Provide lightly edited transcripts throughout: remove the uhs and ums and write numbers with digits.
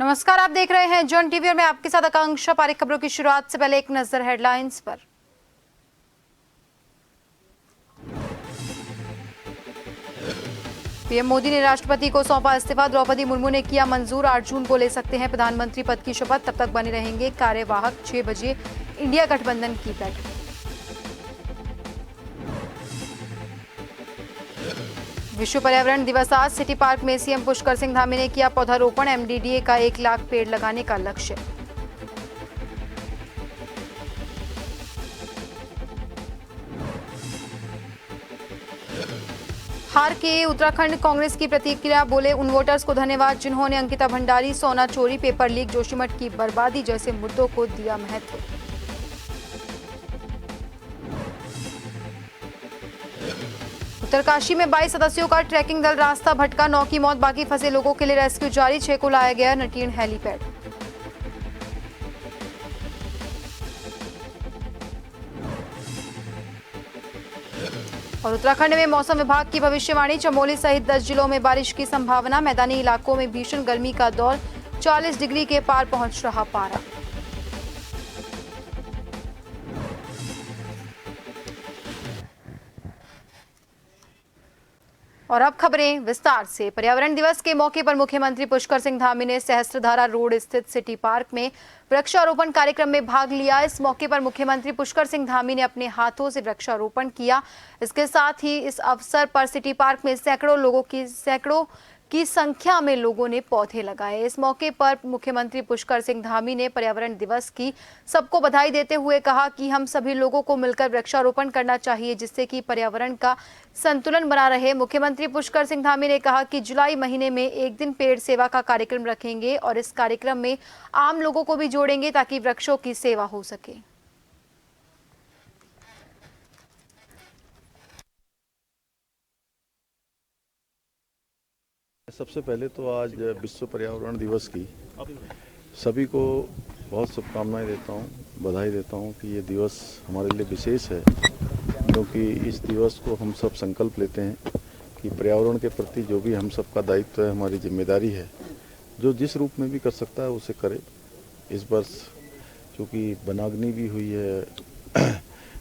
नमस्कार, आप देख रहे हैं जन टीवी और मैं आपके साथ आकांक्षा पारिक। खबरों की शुरुआत से पहले एक नजर हेडलाइंस पर। पीएम मोदी ने राष्ट्रपति को सौंपा इस्तीफा। द्रौपदी मुर्मू ने किया मंजूर। 8 जून को ले सकते हैं प्रधानमंत्री पद की शपथ। तब तक बने रहेंगे कार्यवाहक। 6 बजे इंडिया गठबंधन की बैठक। विश्व पर्यावरण दिवस आज। सिटी पार्क में सीएम पुष्कर सिंह धामी ने किया पौधारोपण। एमडीडीए का 1 लाख पेड़ लगाने का लक्ष्य। हार के उत्तराखंड कांग्रेस की प्रतिक्रिया। बोले, उन वोटर्स को धन्यवाद जिन्होंने अंकिता भंडारी, सोना चोरी, पेपर लीक, जोशीमठ की बर्बादी जैसे मुद्दों को दिया महत्व। उत्तरकाशी में 22 सदस्यों का ट्रैकिंग दल रास्ता भटका। 9 की मौत, बाकी फंसे लोगों के लिए रेस्क्यू जारी। 6 को लाया गया नटीन हेलीपैड। और उत्तराखंड में मौसम विभाग की भविष्यवाणी। चमोली सहित 10 जिलों में बारिश की संभावना। मैदानी इलाकों में भीषण गर्मी का दौर। 40 डिग्री के पार पहुंच रहा पारा। और अब खबरें विस्तार से। पर्यावरण दिवस के मौके पर मुख्यमंत्री पुष्कर सिंह धामी ने सहस्त्रधारा रोड स्थित सिटी पार्क में वृक्षारोपण कार्यक्रम में भाग लिया। इस मौके पर मुख्यमंत्री पुष्कर सिंह धामी ने अपने हाथों से वृक्षारोपण किया। इसके साथ ही इस अवसर पर सिटी पार्क में सैकड़ों की संख्या में लोगों ने पौधे लगाए। इस मौके पर मुख्यमंत्री पुष्कर सिंह धामी ने पर्यावरण दिवस की सबको बधाई देते हुए कहा कि हम सभी लोगों को मिलकर वृक्षारोपण करना चाहिए, जिससे कि पर्यावरण का संतुलन बना रहे। मुख्यमंत्री पुष्कर सिंह धामी ने कहा कि जुलाई महीने में एक दिन पेड़ सेवा का कार्यक्रम रखेंगे और इस कार्यक्रम में आम लोगों को भी जोड़ेंगे ताकि वृक्षों की सेवा हो सके। सबसे पहले तो आज विश्व पर्यावरण दिवस की सभी को बहुत शुभकामनाएं देता हूं, बधाई देता हूं कि ये दिवस हमारे लिए विशेष है, क्योंकि इस दिवस को हम सब संकल्प लेते हैं कि पर्यावरण के प्रति जो भी हम सबका दायित्व है, हमारी जिम्मेदारी है, जो जिस रूप में भी कर सकता है उसे करे। इस वर्ष चूँकि वनाग्नि भी हुई है,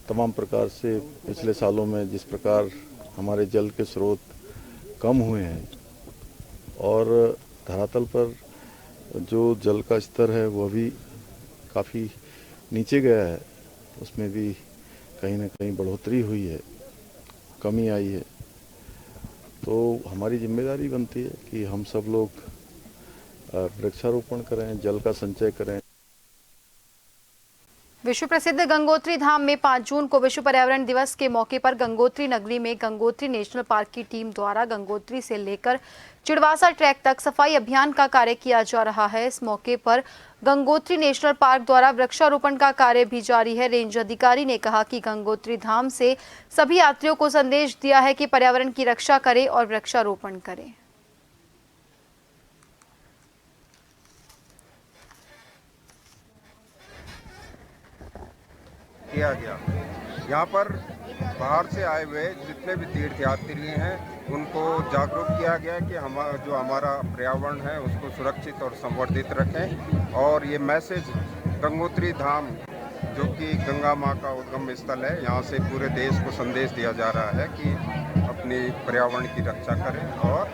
तमाम प्रकार से पिछले सालों में जिस प्रकार हमारे जल के स्रोत कम हुए हैं और धरातल पर जो जल का स्तर है वह भी काफ़ी नीचे गया है, उसमें भी कहीं ना कहीं बढ़ोतरी हुई है, कमी आई है। तो हमारी जिम्मेदारी बनती है कि हम सब लोग वृक्षारोपण करें, जल का संचय करें। विश्व प्रसिद्ध गंगोत्री धाम में 5 जून को विश्व पर्यावरण दिवस के मौके पर गंगोत्री नगरी में गंगोत्री नेशनल पार्क की टीम द्वारा गंगोत्री से लेकर चिड़वासा ट्रैक तक सफाई अभियान का कार्य किया जा रहा है। इस मौके पर गंगोत्री नेशनल पार्क द्वारा वृक्षारोपण का कार्य भी जारी है। रेंज अधिकारी ने कहा कि गंगोत्री धाम से सभी यात्रियों को संदेश दिया है कि पर्यावरण की रक्षा करें और वृक्षारोपण करें। किया गया। यहाँ पर बाहर से आए हुए जितने भी तीर्थयात्री हैं उनको जागरूक किया गया कि हमारा पर्यावरण है उसको सुरक्षित और संवर्धित रखें। और ये मैसेज गंगोत्री धाम जो कि गंगा माँ का उद्गम स्थल है, यहाँ से पूरे देश को संदेश दिया जा रहा है कि अपनी पर्यावरण की रक्षा करें और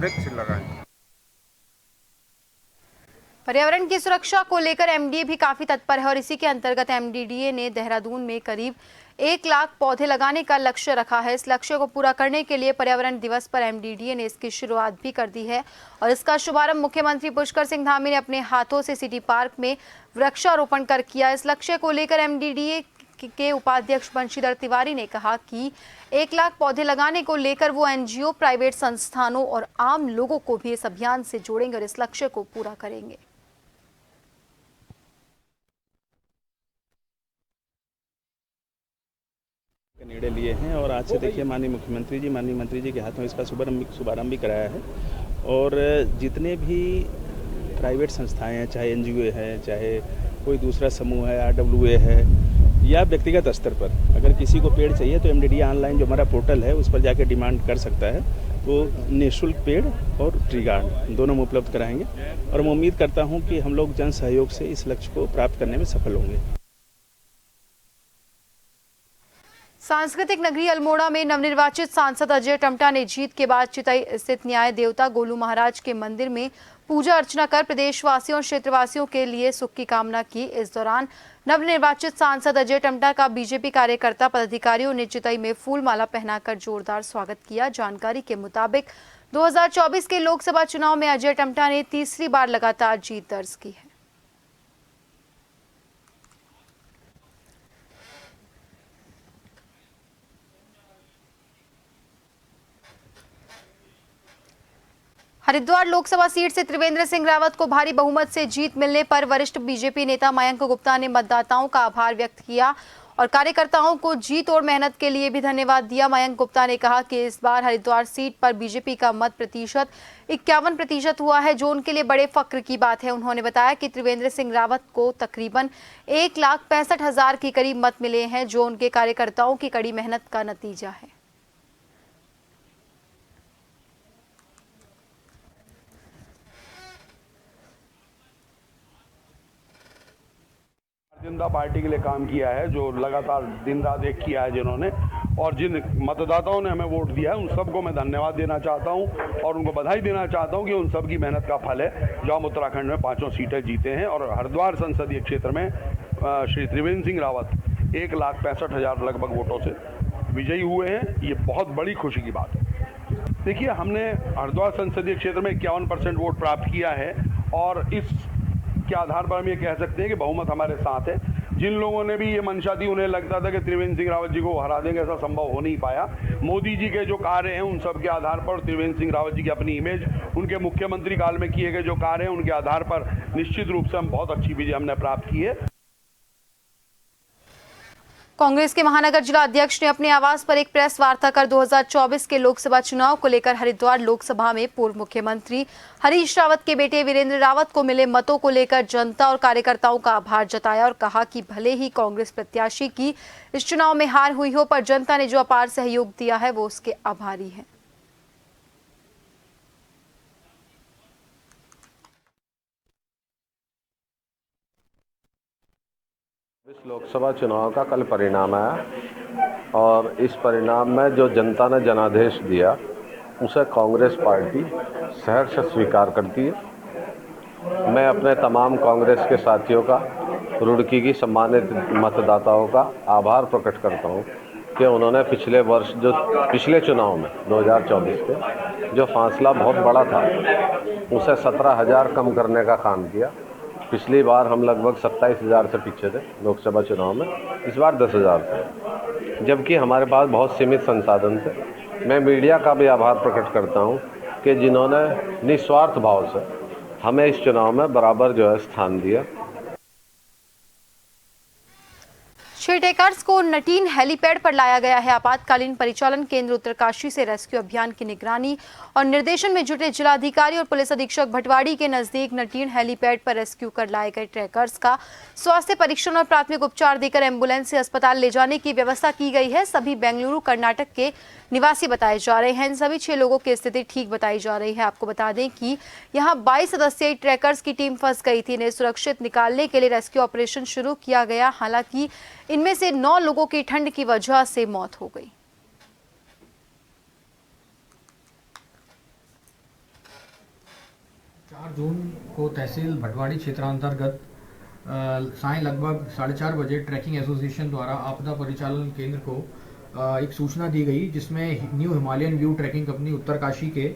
वृक्ष लगाएं। पर्यावरण की सुरक्षा को लेकर एमडीए भी काफी तत्पर है और इसी के अंतर्गत एमडीडीए ने देहरादून में करीब 1 लाख पौधे लगाने का लक्ष्य रखा है। इस लक्ष्य को पूरा करने के लिए पर्यावरण दिवस पर एमडीडीए ने इसकी शुरुआत भी कर दी है और इसका शुभारंभ मुख्यमंत्री पुष्कर सिंह धामी ने अपने हाथों से सिटी पार्क में वृक्षारोपण कर किया। इस लक्ष्य को लेकर एमडीडीए के उपाध्यक्ष बंशीधर तिवारी ने कहा कि 1 लाख पौधे लगाने को लेकर वो एनजीओ, प्राइवेट संस्थानों और आम लोगों को भी इस अभियान से जोड़ेंगे और इस लक्ष्य को पूरा करेंगे। निर्णय लिए हैं और आज से देखिए माननीय मंत्री जी के हाथों इसका शुभारंभ भी कराया है। और जितने भी प्राइवेट संस्थाएं हैं, चाहे एनजीओ है, चाहे कोई दूसरा समूह है, आरडब्ल्यूए है या व्यक्तिगत स्तर पर अगर किसी को पेड़ चाहिए तो MDDA ऑनलाइन जो हमारा पोर्टल है उस पर जाकर डिमांड कर सकता है। तो निःशुल्क पेड़ और ट्री गार्ड दोनों हम उपलब्ध कराएंगे और मैं उम्मीद करता हूं कि हम लोग जन सहयोग से इस लक्ष्य को प्राप्त करने में सफल होंगे। सांस्कृतिक नगरी अल्मोड़ा में नवनिर्वाचित सांसद अजय टम्टा ने जीत के बाद चितई स्थित न्याय देवता गोलू महाराज के मंदिर में पूजा अर्चना कर प्रदेशवासियों और क्षेत्रवासियों के लिए सुख की कामना की। इस दौरान नवनिर्वाचित सांसद अजय टम्टा का बीजेपी कार्यकर्ता पदाधिकारियों ने चितई में फूल माला पहनाकर जोरदार स्वागत किया। जानकारी के मुताबिक 2024 के लोकसभा चुनाव में अजय टम्टा ने तीसरी बार लगातार जीत दर्ज की है। हरिद्वार लोकसभा सीट से त्रिवेंद्र सिंह रावत को भारी बहुमत से जीत मिलने पर वरिष्ठ बीजेपी नेता मयंक गुप्ता ने मतदाताओं का आभार व्यक्त किया और कार्यकर्ताओं को जीत और मेहनत के लिए भी धन्यवाद दिया। मयंक गुप्ता ने कहा कि इस बार हरिद्वार सीट पर बीजेपी का मत प्रतिशत 51% हुआ है, जो उनके लिए बड़े फख्र की बात है। उन्होंने बताया कि त्रिवेंद्र सिंह रावत को तकरीबन 1,65,000 के करीब मत मिले हैं, जो उनके कार्यकर्ताओं की कड़ी मेहनत का नतीजा है। जनता पार्टी के लिए काम किया है, जो लगातार दिन रात एक किया है जिन्होंने, और जिन मतदाताओं ने हमें वोट दिया है उन सबको मैं धन्यवाद देना चाहता हूं और उनको बधाई देना चाहता हूं कि उन सब की मेहनत का फल है जो हम उत्तराखंड में 5 सीटें जीते हैं। और हरिद्वार संसदीय क्षेत्र में श्री त्रिवेंद्र सिंह रावत 1,65,000 लगभग वोटों से विजयी हुए हैं। ये बहुत बड़ी खुशी की बात है। देखिए, हमने हरिद्वार संसदीय क्षेत्र में 51% वोट प्राप्त किया है और इस के आधार पर हम ये कह सकते हैं कि बहुमत हमारे साथ है। जिन लोगों ने भी ये मंशा थी, उन्हें लगता था कि त्रिवेंद्र सिंह रावत जी को हरा देंगे, ऐसा संभव हो नहीं पाया। मोदी जी के जो कार्य हैं उन सब के आधार पर, त्रिवेंद्र सिंह रावत जी की अपनी इमेज, उनके मुख्यमंत्री काल में किए गए जो कार्य हैं उनके आधार पर निश्चित रूप से हम बहुत अच्छी विजय हमने प्राप्त की है। कांग्रेस के महानगर जिला अध्यक्ष ने अपने आवास पर एक प्रेस वार्ता कर 2024 के लोकसभा चुनाव को लेकर हरिद्वार लोकसभा में पूर्व मुख्यमंत्री हरीश रावत के बेटे वीरेंद्र रावत को मिले मतों को लेकर जनता और कार्यकर्ताओं का आभार जताया और कहा कि भले ही कांग्रेस प्रत्याशी की इस चुनाव में हार हुई हो, पर जनता ने जो अपार सहयोग दिया है वो उसके आभारी है। इस लोकसभा चुनाव का कल परिणाम आया और इस परिणाम में जो जनता ने जनादेश दिया उसे कांग्रेस पार्टी सहर्ष स्वीकार करती है। मैं अपने तमाम कांग्रेस के साथियों का, रुड़की की सम्मानित मतदाताओं का आभार प्रकट करता हूं कि उन्होंने पिछले वर्ष जो पिछले चुनाव में 2024 के जो फासला बहुत बड़ा था उसे 17,000 कम करने का काम किया। पिछली बार हम लगभग 27,000 से पीछे थे लोकसभा चुनाव में, इस बार 10,000 थे, जबकि हमारे पास बहुत सीमित संसाधन थे। मैं मीडिया का भी आभार प्रकट करता हूं कि जिन्होंने निस्वार्थ भाव से हमें इस चुनाव में बराबर जो है स्थान दिया। छह ट्रैकर्स को नटीन हेलीपैड पर लाया गया है। आपातकालीन परिचालन केंद्र उत्तरकाशी से रेस्क्यू अभियान की निगरानी और निर्देशन में जुटे जिलाधिकारी और पुलिस अधीक्षक भटवाड़ी के नजदीक नटीन हेलीपैड पर रेस्क्यू कर लाए गए ट्रैकर्स का स्वास्थ्य परीक्षण और प्राथमिक उपचार देकर एम्बुलेंस से अस्पताल ले जाने की व्यवस्था की गई है। सभी बेंगलुरु कर्नाटक के निवासी बताए जा रहे हैं। इन सभी 6 लोगों की स्थिति ठीक बताई जा रही है। आपको बता दें कि यहां 22 सदस्यीय ट्रैकर्स की टीम फंस गई थी। इन्हें सुरक्षित निकालने के लिए रेस्क्यू ऑपरेशन शुरू किया गया। हालांकि इनमें से 9 लोगों की ठंड की वजह से मौत हो गई। जून को तहसील भटवाड़ी क्षेत्रांतर्गत साय लगभग 4:30 बजे ट्रैकिंग एसोसिएशन द्वारा आपदा परिचालन केंद्र को एक सूचना दी गई, जिसमें new Himalayan view trekking company Uttarkashi के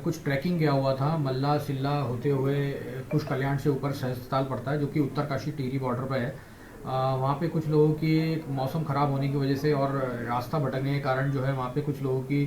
कुछ ट्रैकिंग गया हुआ था। मल्ला सिल्ला होते हुए कुछ कल्याण से ऊपर सहस्त्रताल पड़ता है, जो कि उत्तरकाशी टिहरी बॉर्डर पर है। वहाँ पे कुछ लोगों की मौसम ख़राब होने की वजह से और रास्ता भटकने के कारण जो है वहाँ पे कुछ लोगों की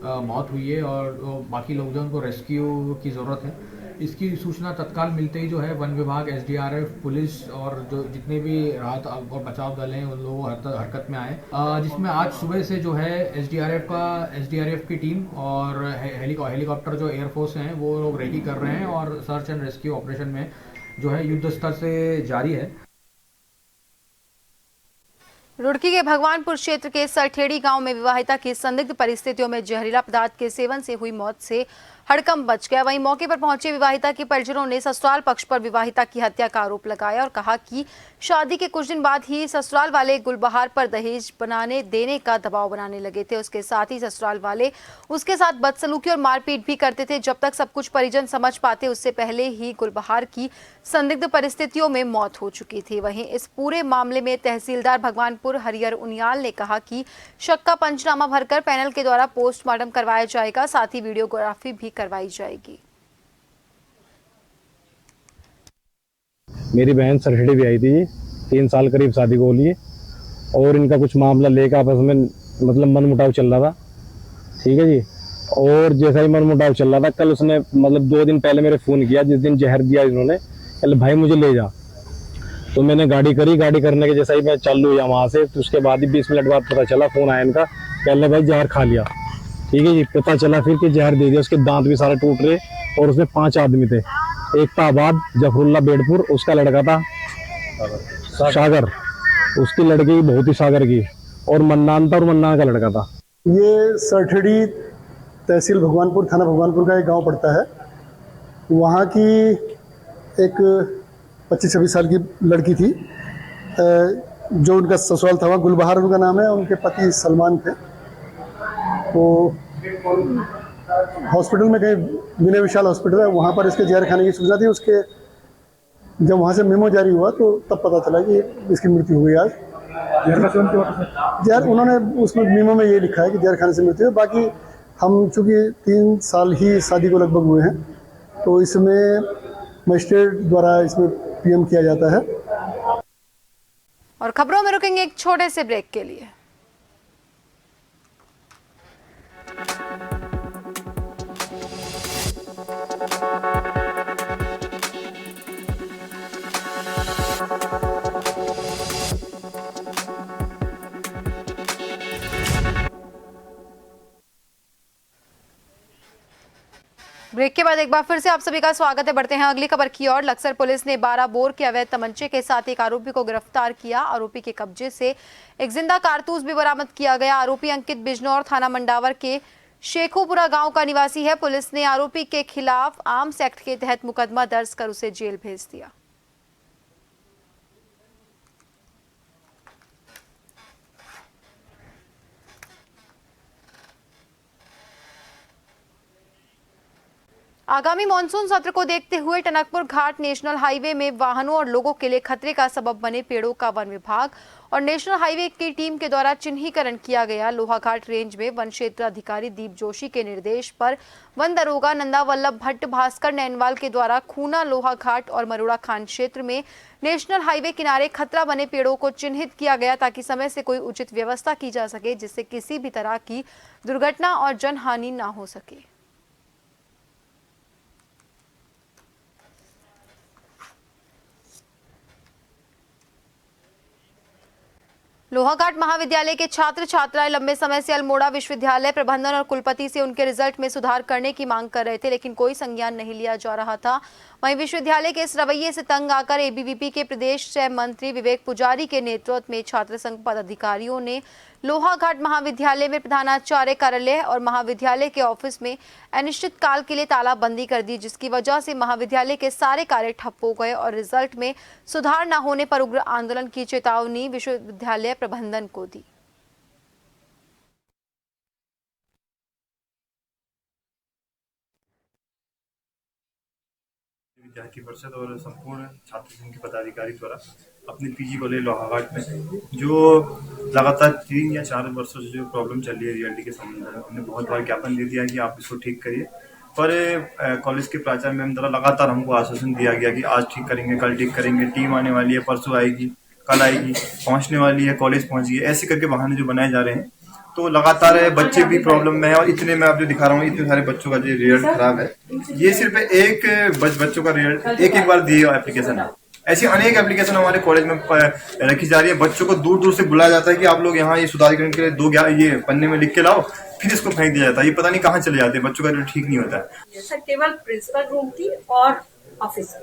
मौत हुई है और बाकी लोग जो उनको रेस्क्यू की ज़रूरत है। इसकी सूचना तत्काल मिलते ही जो है वन विभाग, एसडीआरएफ, पुलिस और जो जितने भी राहत और बचाव दल हैं उन लोगों हरकत में आए, जिसमें आज सुबह से जो है एसडीआरएफ की टीम और हेलीकॉप्टर जो एयरफोर्स हैं वो लोग रेडी कर रहे हैं और सर्च एंड रेस्क्यू ऑपरेशन में जो है युद्ध स्तर से जारी है। रुड़की के भगवानपुर क्षेत्र के सरठेड़ी गांव में विवाहिता की संदिग्ध परिस्थितियों में जहरीला पदार्थ के सेवन से हुई मौत से हड़कंप मच गया। वहीं मौके पर पहुंचे विवाहिता के परिजनों ने ससुराल पक्ष पर विवाहिता की हत्या का आरोप लगाया और कहा कि शादी के कुछ दिन बाद ही ससुराल वाले गुलबहार पर दहेज बनाने देने का दबाव बनाने लगे थे। उसके साथ ही ससुराल वाले उसके साथ बदसलूकी और मारपीट भी करते थे। जब तक सब कुछ परिजन समझ पाते उससे पहले ही गुलबहार की संदिग्ध परिस्थितियों में मौत हो चुकी थी। वहीं इस पूरे मामले में तहसीलदार भगवानपुर हरिहर उनियाल ने कहा कि शक का पंचनामा भरकर पैनल के द्वारा पोस्टमार्टम करवाया जाएगा, साथ ही वीडियोग्राफी भी करवाई जाएगी। मेरी बहन सरखेड़ी भी आई थी, 3 साल करीब शादी को लिए और इनका कुछ मामला लेकर आपस में मतलब मनमुटाव चल रहा था। ठीक है जी। और जैसा ही मनमुटाव चल रहा था, कल उसने मतलब 2 दिन पहले मेरे फोन किया, जिस दिन जहर दिया इन्होंने, कल भाई मुझे ले जा। तो मैंने गाड़ी करी, गाड़ी करने के जैसा ही मैं चालू हुआ वहाँ से, तो उसके बाद ही 20 मिनट बाद पता चला, फोन आया इनका, पहले भाई जहर खा लिया। ठीक है जी। पता चला फिर कि जहर दे दिया, उसके दांत भी सारे टूट रहे और उसमें 5 आदमी थे। एक था आबाद जफरुल्ला बेडपुर, उसका लड़का था सागर, उसकी लड़की बहुत ही सागर की, और मन्नान था और मन्नान का लड़का था। ये सरठेड़ी तहसील भगवानपुर, थाना भगवानपुर का एक गांव पड़ता है। वहाँ की एक 25-26 साल की लड़की थी, जो उनका ससुराल था, वहाँ गुलबहार उनका नाम है, उनके पति सलमान थे। वो हॉस्पिटल में कहीं विनय विशाल हॉस्पिटल है, वहाँ पर इसके जहर खाने की सूचना थी। उसके जब वहाँ से मेमो जारी हुआ तो तब पता चला कि इसकी मृत्यु हुई आज। जहर उन्होंने उसमें मेमो में ये लिखा है कि जहर खाने से मृत्यु है। बाकी हम चूँकि 3 साल ही शादी को लगभग हुए हैं, तो इसमें मजिस्ट्रेट द्वारा इसमें पीएम किया जाता है। और खबरों में रुकेंगे एक छोटे से ब्रेक के लिए। ब्रेक के बाद एक बार फिर से आप सभी का स्वागत है। बढ़ते हैं अगली खबर की ओर। लक्सर पुलिस ने 12 बोर के अवैध तमंचे के साथ एक आरोपी को गिरफ्तार किया। आरोपी के कब्जे से एक जिंदा कारतूस भी बरामद किया गया। आरोपी अंकित बिजनौर थाना मंडावर के शेखोपुरा गांव का निवासी है। पुलिस ने आरोपी के खिलाफ आर्म्स एक्ट के तहत मुकदमा दर्ज कर उसे जेल भेज दिया। आगामी मानसून सत्र को देखते हुए टनकपुर घाट नेशनल हाईवे में वाहनों और लोगों के लिए खतरे का सबब बने पेड़ों का वन विभाग और नेशनल हाईवे की टीम के द्वारा चिन्हीकरण किया गया। लोहाघाट रेंज में वन क्षेत्र अधिकारी दीप जोशी के निर्देश पर वन दरोगा नंदा वल्लभ भट्ट भास्कर नैनवाल के द्वारा खूना, लोहाघाट और मरोड़ा खान क्षेत्र में नेशनल हाईवे किनारे खतरा बने पेड़ों को चिन्हित किया गया, ताकि समय से कोई उचित व्यवस्था की जा सके, जिससे किसी भी तरह की दुर्घटना और जनहानि न हो सके। लोहाघाट महाविद्यालय के छात्र छात्राएं लंबे समय से अल्मोड़ा विश्वविद्यालय प्रबंधन और कुलपति से उनके रिजल्ट में सुधार करने की मांग कर रहे थे, लेकिन कोई संज्ञान नहीं लिया जा रहा था। वहीं विश्वविद्यालय के इस रवैये से तंग आकर एबीवीपी के प्रदेश सह मंत्री विवेक पुजारी के नेतृत्व में छात्र संघ पदाधिकारियों ने लोहाघाट महाविद्यालय में प्रधानाचार्य कार्यालय और महाविद्यालय के ऑफिस में अनिश्चितकाल के लिए तालाबंदी कर दी, जिसकी वजह से महाविद्यालय के सारे कार्य ठप हो गए और रिजल्ट में सुधार न होने पर उग्र आंदोलन की चेतावनी विश्वविद्यालय प्रबंधन को दी। विद्यार्थी परिषद और संपूर्ण छात्र संघ के पदाधिकारी द्वारा अपने पीजी कॉलेज लोहाघाट में जो लगातार 3 या 4 वर्षों से जो प्रॉब्लम चल रही है रियलिटी के संबंध में, हमने बहुत बार ज्ञापन दे दिया कि आप इसको ठीक करिए, पर कॉलेज के प्राचार्य मैम द्वारा लगातार हमको आश्वासन दिया गया कि आज ठीक करेंगे, कल ठीक करेंगे, टीम आने वाली है, परसों आएगी, कल आएगी, पहुंचने वाली है, कॉलेज पहुंच गई, ऐसे करके बहाने जो बनाए जा रहे हैं। तो लगातार बच्चे भी प्रॉब्लम में है और इतने मैं आप जो दिखा रहा हूँ इतने सारे बच्चों का जो रिजल्ट खराब है। ये सिर्फ एक बच्चों का रिजल्ट एक बार दिए एप्लीकेशन है, ऐसी अनेक एप्लीकेशन हमारे कॉलेज में रखी जा रही है। बच्चों को दूर दूर से बुलाया जाता है कि आप लोग यहाँ ये सुधारीकरण के लिए 2 ये पन्ने में लिख के लाओ, फिर इसको फेंक दिया जाता है। ये पता नहीं कहाँ चले जाते हैं, बच्चों का रिजल्ट ठीक नहीं होता है। केवल प्रिंसिपल रूम थी और ऑफिस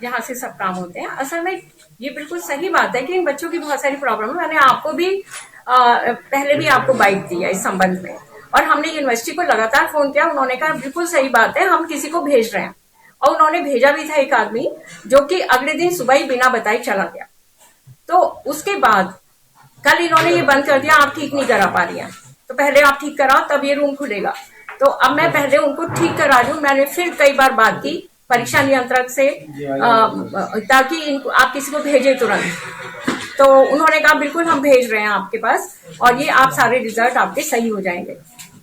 जहाँ से सब काम होते हैं। असल में ये बिल्कुल सही बात है कि इन बच्चों की बहुत सारी प्रॉब्लम है। मैंने आपको भी पहले भी आपको बाइट दिया इस संबंध में, और हमने यूनिवर्सिटी को लगातार फोन किया। उन्होंने कहा बिल्कुल सही बात है, हम किसी को भेज रहे हैं, और उन्होंने भेजा भी था एक आदमी जो कि अगले दिन सुबह ही बिना बताए चला गया। तो उसके बाद कल इन्होंने ये बंद कर दिया, आप ठीक नहीं करा पा रही हैं, तो पहले आप ठीक कराओ तब ये रूम खुलेगा। तो अब मैं पहले उनको ठीक करा रही हूँ। मैंने फिर कई बार बात की परीक्षा नियंत्रक से ताकि इनको आप किसी को भेजे तुरंत। तो उन्होंने कहा बिल्कुल हम भेज रहे हैं आपके पास, और ये आप सारे रिजल्ट आपके सही हो जाएंगे।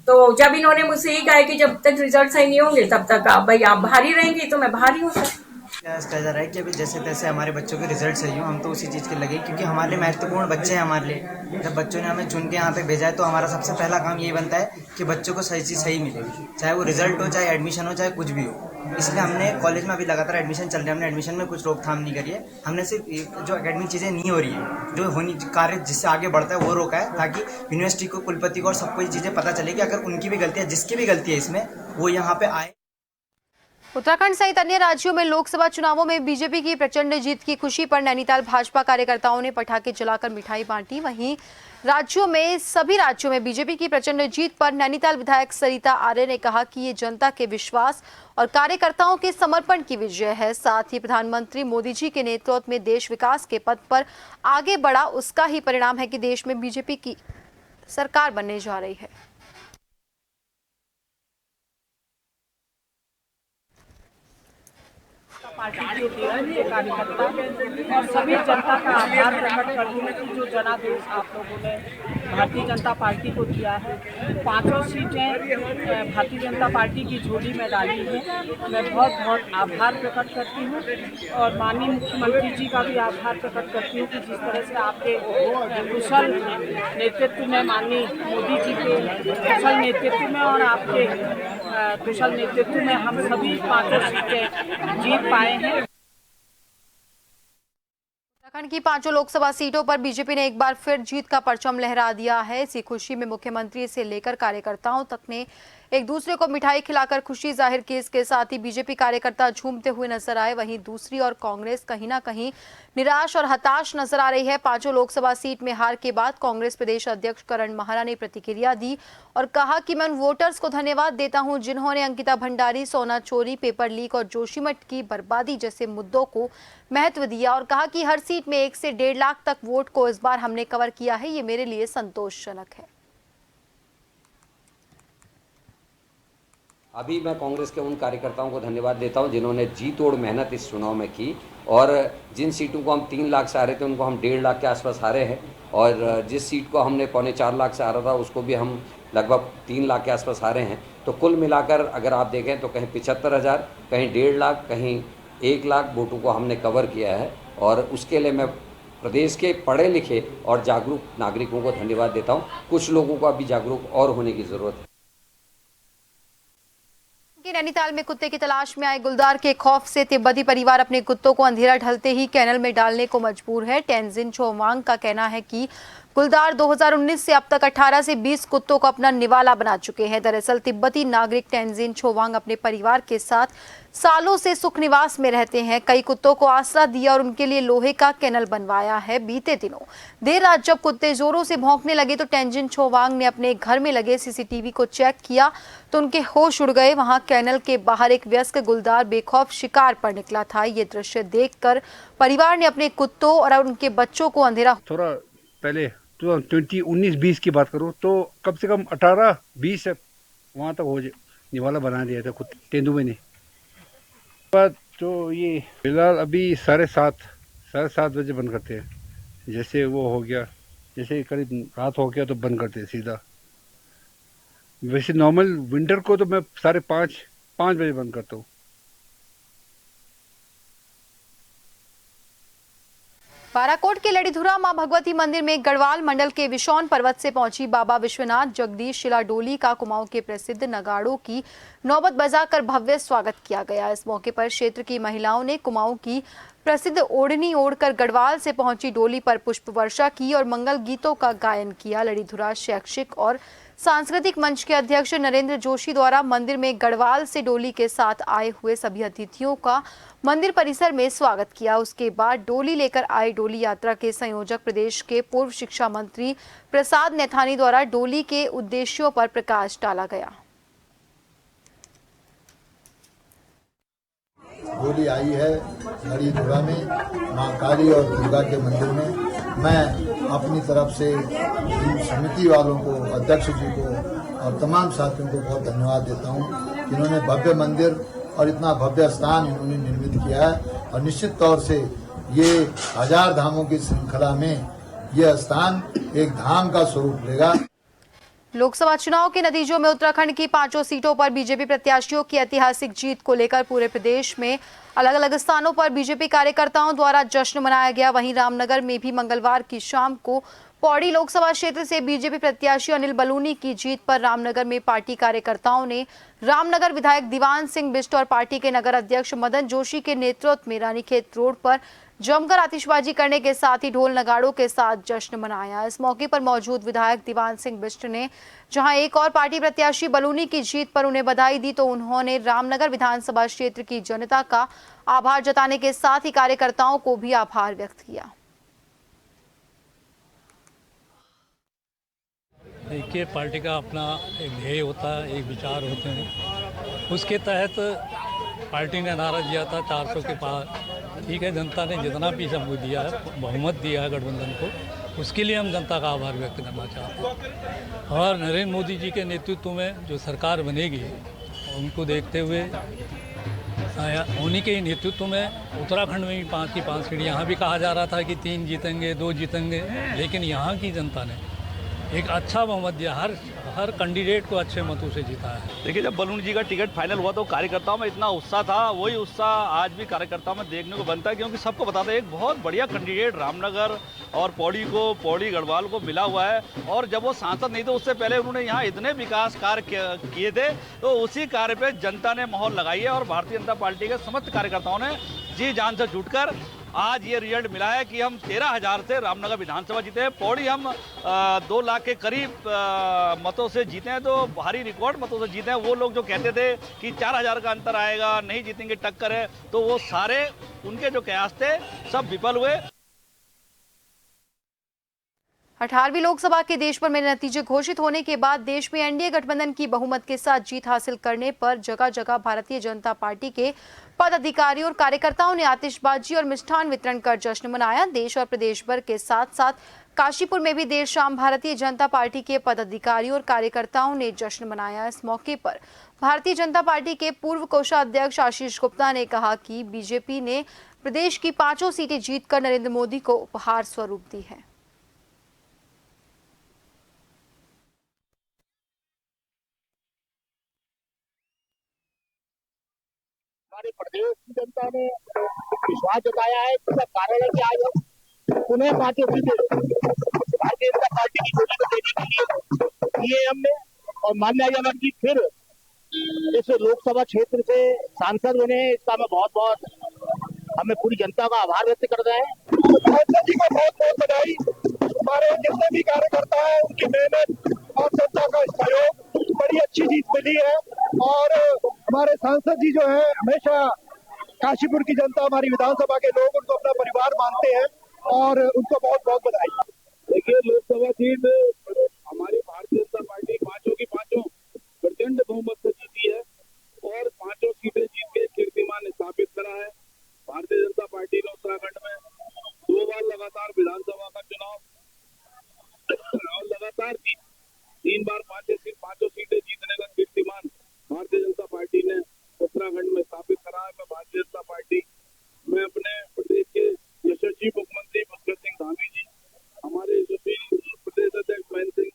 तो जब इन्होंने मुझसे यही कहा कि जब तक रिजल्ट सही नहीं होंगे तब तक आप भाई आप बाहर ही रहेंगे, तो मैं बाहर ही हूँ सर। कहा जा रहा है कि अभी जैसे तैसे हमारे बच्चों के रिजल्ट सही हो, हम तो उसी चीज़ के लगे, क्योंकि हमारे लिए महत्वपूर्ण बच्चे हैं। हमारे लिए जब बच्चों ने हमें चुन के यहाँ तक भेजा है तो हमारा सबसे पहला काम यही बनता है कि बच्चों को सही चीज़ सही मिले, चाहे वो रिजल्ट हो, चाहे एडमिशन हो, चाहे कुछ भी हो। इसलिए हमने कॉलेज में अभी लगातार एडमिशन चल रहे हैं, हमने एडमिशन में कुछ रोकथाम नहीं करी है। हमने सिर्फ जो एकेडमिक चीज़ें नहीं हो रही है, जो होनी कार्य जिससे आगे बढ़ता है वो रोका है, ताकि यूनिवर्सिटी को, कुलपति को और सबको ये चीज़ें पता चले कि अगर उनकी भी गलती है, जिसकी भी गलती है इसमें, वो यहाँ पे आए। उत्तराखंड सहित अन्य राज्यों में लोकसभा चुनावों में बीजेपी की प्रचंड जीत की खुशी पर नैनीताल भाजपा कार्यकर्ताओं ने पटाखे जलाकर मिठाई बांटी। वहीं सभी राज्यों में बीजेपी की प्रचंड जीत पर नैनीताल विधायक सरिता आर्य ने कहा कि ये जनता के विश्वास और कार्यकर्ताओं के समर्पण की विजय है। साथ ही प्रधानमंत्री मोदी जी के नेतृत्व में देश विकास के पथ पर आगे बढ़ा, उसका ही परिणाम है कि देश में बीजेपी की सरकार बनने जा रही है। पार्टी के के कार्यकर्ता और सभी जनता का आभार प्रकट करती हूँ कि जो जनादेश आप लोगों ने भारतीय जनता पार्टी को दिया है। 5 सीटें भारतीय जनता पार्टी की झोली में डाली है। मैं बहुत बहुत आभार प्रकट करती हूँ, और माननीय मुख्यमंत्री जी का भी आभार प्रकट करती हूँ कि जिस तरह से आपके कुशल नेतृत्व में, माननीय मोदी जी के कुशल नेतृत्व में और आपके कुशल नेतृत्व में हम सभी 5 सीटें जीत पाए हैं। उत्तराखंड की 5 लोकसभा सीटों पर बीजेपी ने एक बार फिर जीत का परचम लहरा दिया है। इसी खुशी में मुख्यमंत्री से लेकर कार्यकर्ताओं तक ने एक दूसरे को मिठाई खिलाकर खुशी जाहिर की। इसके साथ ही बीजेपी कार्यकर्ता झूमते हुए नजर आए। वहीं दूसरी ओर कांग्रेस कहीं ना कहीं निराश और हताश नजर आ रही है। 5 लोकसभा सीट में हार के बाद कांग्रेस प्रदेश अध्यक्ष करण माहरा ने प्रतिक्रिया दी और कहा कि मैं उन वोटर्स को धन्यवाद देता हूं जिन्होंने अंकिता भंडारी, सोना चोरी, पेपर लीक और जोशीमठ की बर्बादी जैसे मुद्दों को महत्व दिया, और कहा कि हर सीट में 1 से 1.5 लाख तक वोट को इस बार हमने कवर किया है। ये मेरे लिए संतोषजनक है। अभी मैं कांग्रेस के उन कार्यकर्ताओं को धन्यवाद देता हूं जिन्होंने जी तोड़ मेहनत इस चुनाव में की, और जिन सीटों को हम 3 लाख से हारे थे उनको हम 1.5 लाख के आसपास हारे हैं, और जिस सीट को हमने 3.25 लाख से हारा था उसको भी हम लगभग 3 लाख के आसपास हारे हैं। तो कुल मिलाकर अगर आप देखें तो कहीं 75,000, कहीं 1.5 लाख, कहीं 1 लाख वोटों को हमने कवर किया है, और उसके लिए मैं प्रदेश के पढ़े लिखे और जागरूक नागरिकों को धन्यवाद देता हूँ। कुछ लोगों को अभी जागरूक और होने की ज़रूरत है। नैनीताल में कुत्ते की तलाश में आए गुलदार के खौफ से तिब्बती परिवार अपने कुत्तों को अंधेरा ढलते ही कैनल में डालने को मजबूर है। टेंजिन छोवांग का कहना है कि गुलदार 2019 से अब तक 18 से 20 कुत्तों को अपना निवाला बना चुके हैं। दरअसल तिब्बती नागरिक टेंजिन छोवांग अपने परिवार के साथ सालों से सुख निवास में रहते हैं। कई कुत्तों को आसरा दिया और उनके लिए लोहे का कैनल बनवाया है। बीते दिनों देर रात जब कुत्ते जोरों से भौंकने लगे तो टेंजिन छोवांग ने अपने घर में लगे सीसीटीवी को चेक किया तो उनके होश उड़ गए। वहां कैनल के बाहर एक वयस्क गुलदार बेखौफ शिकार पर निकला था। ये दृश्य देखकर परिवार ने अपने कुत्तों और उनके बच्चों को अंधेरा थोड़ा पहले 2019-20 की बात करूँ तो कम से कम 18-20 वहाँ तक हो निवाला बना दिया था खुद तेंदुए ने। बात तो ये फिलहाल अभी 7:30 बजे बंद करते हैं। जैसे वो हो गया, जैसे करीब रात हो गया तो बंद करते हैं सीधा। वैसे नॉर्मल विंटर को तो मैं 5:30 बजे बंद करता हूँ। बाराकोट के लड़ीधुरा मां भगवती मंदिर में गढ़वाल मंडल के विशौन पर्वत से पहुंची बाबा विश्वनाथ जगदीश शिला डोली का कुमाऊं के प्रसिद्ध नगाड़ों की नौबत बजाकर भव्य स्वागत किया गया। इस मौके पर क्षेत्र की महिलाओं ने कुमाऊं की प्रसिद्ध ओढ़नी ओढ़कर गढ़वाल से पहुंची डोली पर पुष्प वर्षा की और मंगल गीतों का गायन किया। लड़ीधुरा शैक्षिक और सांस्कृतिक मंच के अध्यक्ष नरेंद्र जोशी द्वारा मंदिर में गढ़वाल से डोली के साथ आए हुए सभी अतिथियों का मंदिर परिसर में स्वागत किया। उसके बाद डोली लेकर आए डोली यात्रा के संयोजक प्रदेश के पूर्व शिक्षा मंत्री प्रसाद नैथानी द्वारा डोली के उद्देश्यों पर प्रकाश डाला गया। डोली आई है नड़ी धुरा में मां काली और दुर्गा के मंदिर में। मैं अपनी तरफ से इन समिति वालों को, अध्यक्ष जी को और तमाम साथियों को बहुत धन्यवाद देता हूं कि इन्होंने भव्य मंदिर और इतना भव्य स्थान इन्होंने निर्मित किया है और निश्चित तौर से ये 1000 धामों की श्रृंखला में यह स्थान एक धाम का स्वरूप लेगा। लोकसभा चुनाव के नतीजों में उत्तराखंड की 5 सीटों पर बीजेपी प्रत्याशियों की ऐतिहासिक जीत को लेकर पूरे प्रदेश में अलग अलग स्थानों पर बीजेपी कार्यकर्ताओं द्वारा जश्न मनाया गया। वहीं रामनगर में भी मंगलवार की शाम को पौड़ी लोकसभा क्षेत्र से बीजेपी प्रत्याशी अनिल बलूनी की जीत पर रामनगर में पार्टी कार्यकर्ताओं ने रामनगर विधायक दीवान सिंह बिष्ट और पार्टी के नगर अध्यक्ष मदन जोशी के नेतृत्व में रानीखेत रोड पर जमकर आतिशबाजी करने के साथ ही ढोल नगाड़ों के साथ जश्न मनाया। इस मौके पर मौजूद विधायक दीवान सिंह बिष्ट ने जहां एक और पार्टी प्रत्याशी बलूनी की जीत पर उन्हें बधाई दी, तो उन्होंने रामनगर विधानसभा क्षेत्र की जनता का आभार जताने के साथ ही कार्यकर्ताओं को भी आभार व्यक्त किया। देखिए, पार्टी का अपना एक ध्येय होता है, एक विचार होते हैं। उसके तहत पार्टी ने नारा दिया था 400 के पार। ठीक है, जनता ने जितना भी हमको दिया है, बहुमत दिया है गठबंधन को, उसके लिए हम जनता का आभार व्यक्त करना चाहते हैं। और नरेंद्र मोदी जी के नेतृत्व में जो सरकार बनेगी, उनको देखते हुए उन्हीं के नेतृत्व में उत्तराखंड में भी 5 की 5 सीट, यहाँ भी कहा जा रहा था कि 3 जीतेंगे, 2 जीतेंगे, लेकिन यहाँ की जनता ने एक अच्छा बहुमत दिया, हर कैंडिडेट को अच्छे मतों से जीता है। देखिए, जब बलून जी का टिकट फाइनल हुआ तो कार्यकर्ताओं में इतना उत्साह था, वही उत्साह आज भी कार्यकर्ताओं में देखने को बनता है, क्योंकि सबको बताते हैं एक बहुत बढ़िया कैंडिडेट रामनगर और पौड़ी गढ़वाल को मिला हुआ है। और जब वो सांसद नहीं थे उससे पहले उन्होंने यहाँ इतने विकास कार्य किए थे, तो उसी कार्य पर जनता ने मोहर लगाई है और भारतीय जनता पार्टी के समस्त कार्यकर्ताओं ने जी जान से जुटकर आज ये रिजल्ट मिला है कि हम 13,000 से रामनगर विधानसभा जीते हैं। पौड़ी हम 2 लाख के करीब मतों से जीते हैं, तो भारी रिकॉर्ड मतों से जीते हैं। वो लोग जो कहते थे कि 4,000 का अंतर आएगा, नहीं जीतेंगे, टक्कर है, तो वो सारे उनके जो कयास थे सब विफल हुए। 18वीं लोकसभा के देशभर में नतीजे घोषित होने के बाद देश में एनडीए गठबंधन की बहुमत के साथ जीत हासिल करने पर जगह जगह भारतीय जनता पार्टी के पदाधिकारियों और कार्यकर्ताओं ने आतिशबाजी और मिष्ठान वितरण कर जश्न मनाया। देश और प्रदेश भर के साथ साथ काशीपुर में भी देर शाम भारतीय जनता पार्टी के पदाधिकारियों और कार्यकर्ताओं ने जश्न मनाया। इस मौके पर भारतीय जनता पार्टी के पूर्व कोषाध्यक्ष आशीष गुप्ता ने कहा कि बीजेपी ने प्रदेश की 5 सीटें जीतकर नरेंद्र मोदी को उपहार स्वरूप दी है। हमारे प्रदेश की जनता ने विश्वास जताया है, इसका कारण है कि आज हम पुनः 5 सीटें भारतीय जनता पार्टी की घोषणा देने के लिए किए हमने। और मान्य जगह जी फिर इस लोकसभा क्षेत्र से सांसद बने, इसका मैं बहुत हमें पूरी जनता का आभार व्यक्त करता है। जी को बहुत बहुत बधाई। हमारे जितने भी कार्यकर्ता है उनकी मेहनत और जनता का सहयोग, बड़ी अच्छी जीत मिली है। और हमारे सांसद जी जो है, हमेशा काशीपुर की जनता, हमारी विधानसभा के लोग उनको अपना परिवार मानते हैं और उनको बहुत बहुत बधाई। देखिए, लोकसभा सीट हमारी भारतीय जनता पार्टी 5 की 5 प्रचंड बहुमत से जीती है और 5 सीटें जीत के कीर्तिमान स्थापित करा है। भारतीय जनता पार्टी ने उत्तराखंड में 2 बार लगातार विधानसभा का चुनाव और लगातार 3 बार 5 सीटें जीतने का कीर्तिमान भारतीय जनता पार्टी ने उत्तराखंड में स्थापित करा है। मैं भारतीय जनता पार्टी में अपने प्रदेश के यशस्वी मुख्यमंत्री पुष्कर सिंह धामी जी, हमारे यशस्वी प्रदेश अध्यक्ष महेंद्र सिंह।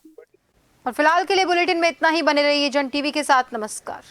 और फिलहाल के लिए बुलेटिन में इतना ही। बने रहिए जन टीवी के साथ। नमस्कार।